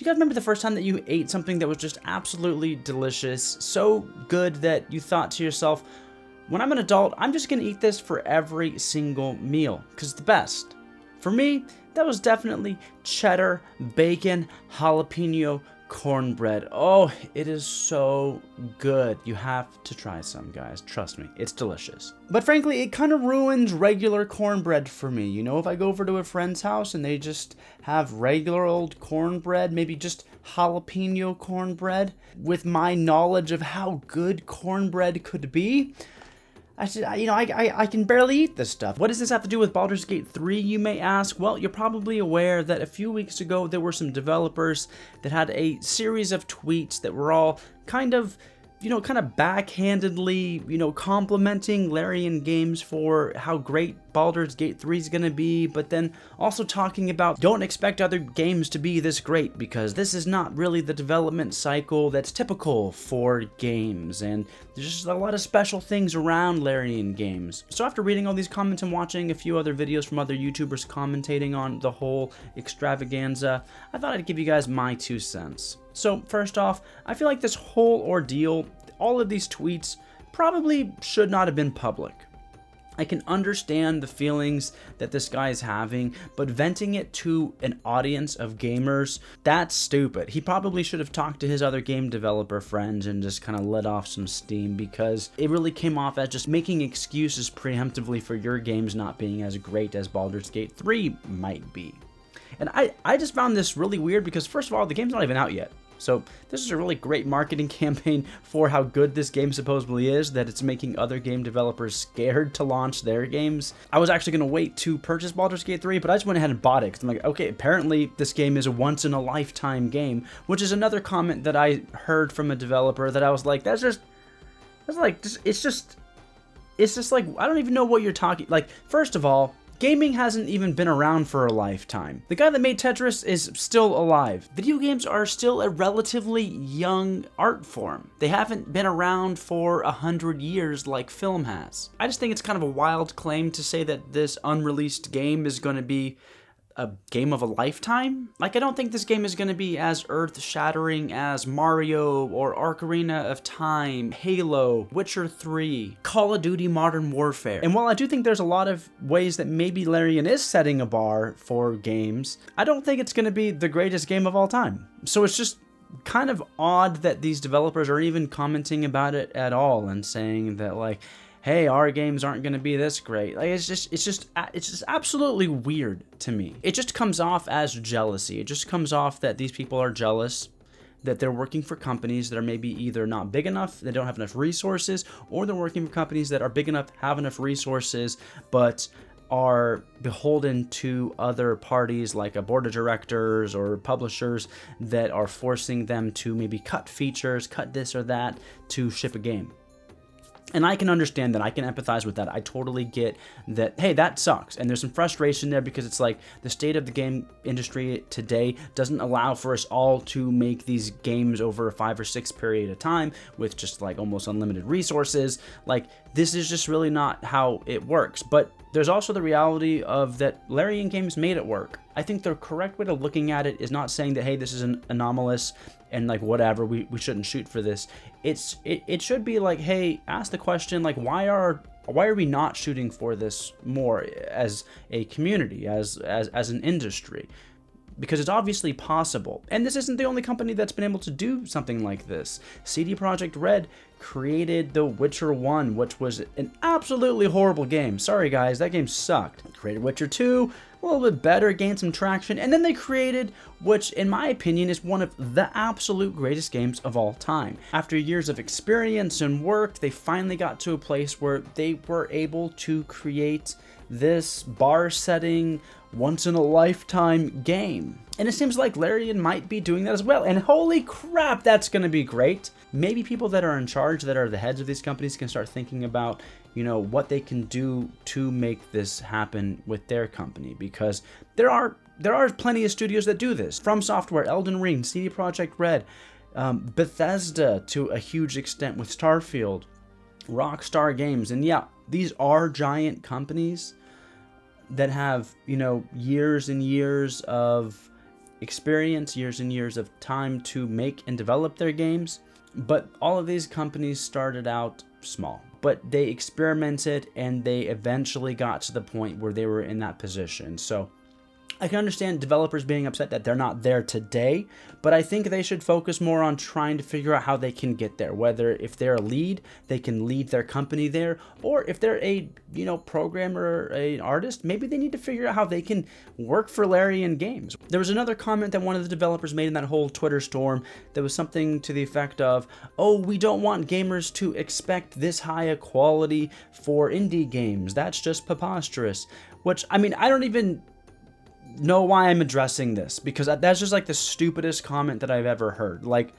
you guys remember the first time that you ate something that was just absolutely delicious, so good that you thought to yourself, when I'm an adult, I'm just gonna eat this for every single meal, because it's the best. For me, that was definitely cheddar, bacon, jalapeno, cornbread. Oh, it is so good. You have to try some, guys. Trust me, it's delicious. But frankly, it kind of ruins regular cornbread for me. You know, if I go over to a friend's house and they just have regular old cornbread, maybe just jalapeno cornbread, with my knowledge of how good cornbread could be, I can barely eat this stuff. What does this have to do with Baldur's Gate 3, you may ask? Well, you're probably aware that a few weeks ago there were some developers that had a series of tweets that were all kind of backhandedly, complimenting Larian Games for how great Baldur's Gate 3 is going to be, but then also talking about don't expect other games to be this great because this is not really the development cycle that's typical for games, and there's just a lot of special things around Larian Games. So after reading all these comments and watching a few other videos from other YouTubers commentating on the whole extravaganza, I thought I'd give you guys my 2 cents. So first off, I feel like this whole ordeal, all of these tweets, probably should not have been public. I can understand the feelings that this guy is having, but venting it to an audience of gamers, that's stupid. He probably should have talked to his other game developer friends and just kind of let off some steam, because it really came off as just making excuses preemptively for your games not being as great as Baldur's Gate 3 might be. And I just found this really weird because, first of all, the game's not even out yet. So this is a really great marketing campaign for how good this game supposedly is, that it's making other game developers scared to launch their games. I was actually going to wait to purchase Baldur's Gate 3, but I just went ahead and bought it because I'm like, okay, apparently this game is a once-in-a-lifetime game, which is another comment that I heard from a developer that I was like, it's just like, I don't even know what you're talking, like, first of all, gaming hasn't even been around for a lifetime. The guy that made Tetris is still alive. Video games are still a relatively young art form. They haven't been around for 100 years like film has. I just think it's kind of a wild claim to say that this unreleased game is going to be a game of a lifetime. Like, I don't think this game is going to be as earth-shattering as Mario or Ocarina of Time, Halo, Witcher 3, Call of Duty Modern Warfare. And while I do think there's a lot of ways that maybe Larian is setting a bar for games, I don't think it's going to be the greatest game of all time. So it's just kind of odd that these developers are even commenting about it at all and saying that, like, hey, our games aren't going to be this great. Like, it's just absolutely weird to me. It just comes off as jealousy. It just comes off that these people are jealous that they're working for companies that are maybe either not big enough, they don't have enough resources, or they're working for companies that are big enough, have enough resources, but are beholden to other parties like a board of directors or publishers that are forcing them to maybe cut features, cut this or that to ship a game. And I can understand that. I can empathize with that. I totally get that, hey, that sucks. And there's some frustration there because it's like the state of the game industry today doesn't allow for us all to make these games over a 5 or 6 period of time with just like almost unlimited resources. Like, this is just really not how it works. But there's also the reality of that Larian Games made it work. I think the correct way of looking at it is not saying that, hey, this is an anomalous and like whatever, we shouldn't shoot for this. It should be like, hey, ask the question, like, why are we not shooting for this more as a community, as an industry? Because it's obviously possible. And this isn't the only company that's been able to do something like this. CD Projekt Red created The Witcher 1, which was an absolutely horrible game. Sorry guys, that game sucked. Created Witcher 2, a little bit better, gained some traction, and then they created, which in my opinion is one of the absolute greatest games of all time. After years of experience and work, they finally got to a place where they were able to create this bar-setting, once-in-a-lifetime game. And it seems like Larian might be doing that as well. And holy crap, that's going to be great. Maybe people that are in charge, that are the heads of these companies, can start thinking about, you know, what they can do to make this happen with their company. Because there are plenty of studios that do this. From Software, Elden Ring, CD Projekt Red, Bethesda to a huge extent with Starfield, Rockstar Games. And yeah, these are giant companies that have, you know, years and years of experience, years and years of time to make and develop their games. But all of these companies started out small, but they experimented and they eventually got to the point where they were in that position. So I can understand developers being upset that they're not there today, but I think they should focus more on trying to figure out how they can get there. Whether if they're a lead, they can lead their company there, or if they're a programmer or an artist, maybe they need to figure out how they can work for Larian Games. There was another comment that one of the developers made in that whole Twitter storm that was something to the effect of, "Oh, we don't want gamers to expect this high a quality for indie games. That's just preposterous." Which, I mean, I don't even know why I'm addressing this, because that's just like the stupidest comment that I've ever heard. Like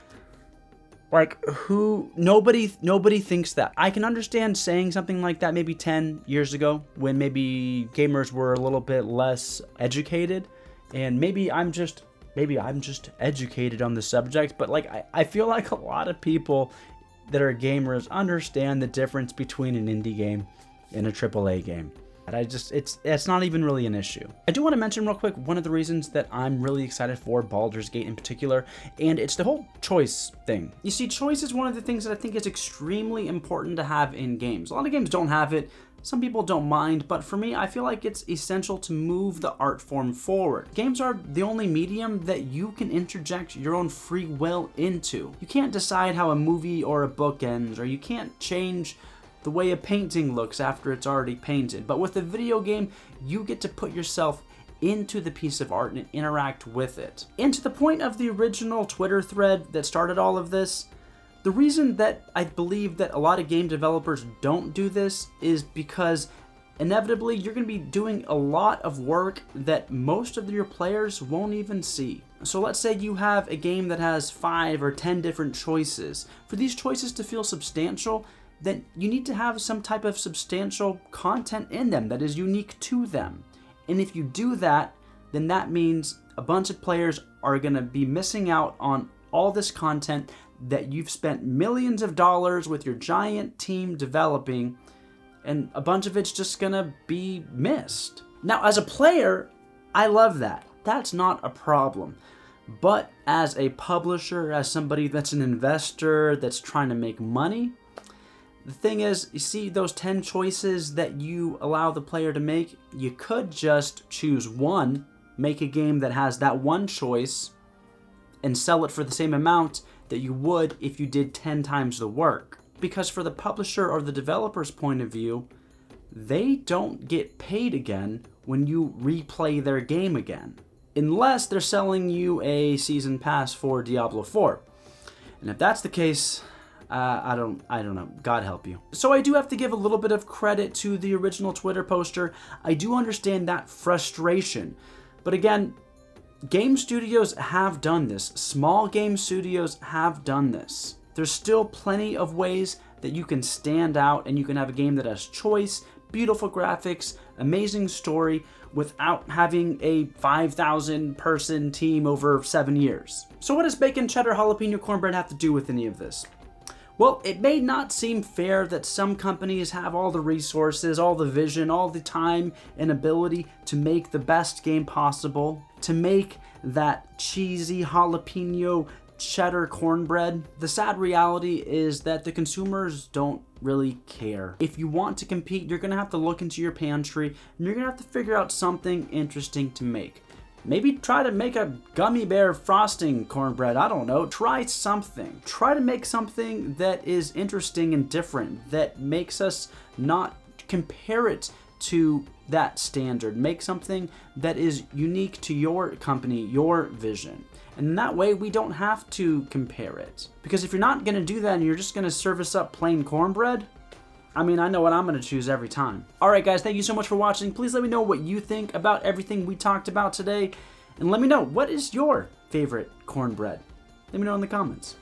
who? Nobody thinks that. I can understand saying something like that maybe 10 years ago when maybe gamers were a little bit less educated, and maybe I'm just educated on the subject, but like I feel like a lot of people that are gamers understand the difference between an indie game and a AAA game. And it's not even really an issue. I do want to mention real quick one of the reasons that I'm really excited for Baldur's Gate in particular, and it's the whole choice thing. You see, choice is one of the things that I think is extremely important to have in games. A lot of games don't have it. Some people don't mind, but for me, I feel like it's essential to move the art form forward. Games are the only medium that you can interject your own free will into. You can't decide how a movie or a book ends, or you can't change the way a painting looks after it's already painted. But with a video game, you get to put yourself into the piece of art and interact with it. And to the point of the original Twitter thread that started all of this, the reason that I believe that a lot of game developers don't do this is because inevitably you're going to be doing a lot of work that most of your players won't even see. So let's say you have a game that has 5 or 10 different choices. For these choices to feel substantial, then you need to have some type of substantial content in them that is unique to them. And if you do that, then that means a bunch of players are going to be missing out on all this content that you've spent millions of dollars with your giant team developing, and a bunch of it's just going to be missed. Now, as a player, I love that. That's not a problem. But as a publisher, as somebody that's an investor that's trying to make money, the thing is, you see those 10 choices that you allow the player to make, you could just choose one, make a game that has that one choice, and sell it for the same amount that you would if you did 10 times the work. Because for the publisher or the developer's point of view, they don't get paid again when you replay their game again, unless they're selling you a season pass for Diablo 4. And if that's the case, I don't know. God help you. So I do have to give a little bit of credit to the original Twitter poster. I do understand that frustration. But again, game studios have done this. Small game studios have done this. There's still plenty of ways that you can stand out and you can have a game that has choice, beautiful graphics, amazing story, without having a 5,000 person team over 7 years. So what does bacon, cheddar, jalapeno, cornbread have to do with any of this? Well, it may not seem fair that some companies have all the resources, all the vision, all the time and ability to make the best game possible, to make that cheesy jalapeno cheddar cornbread. The sad reality is that the consumers don't really care. If you want to compete, you're gonna have to look into your pantry and you're gonna have to figure out something interesting to make. Maybe try to make a gummy bear frosting cornbread. I don't know. Try something. Try to make something that is interesting and different, that makes us not compare it to that standard. Make something that is unique to your company, your vision. And that way we don't have to compare it. Because if you're not going to do that and you're just going to service up plain cornbread, I mean, I know what I'm going to choose every time. Alright guys, thank you so much for watching. Please let me know what you think about everything we talked about today. And let me know, what is your favorite cornbread? Let me know in the comments.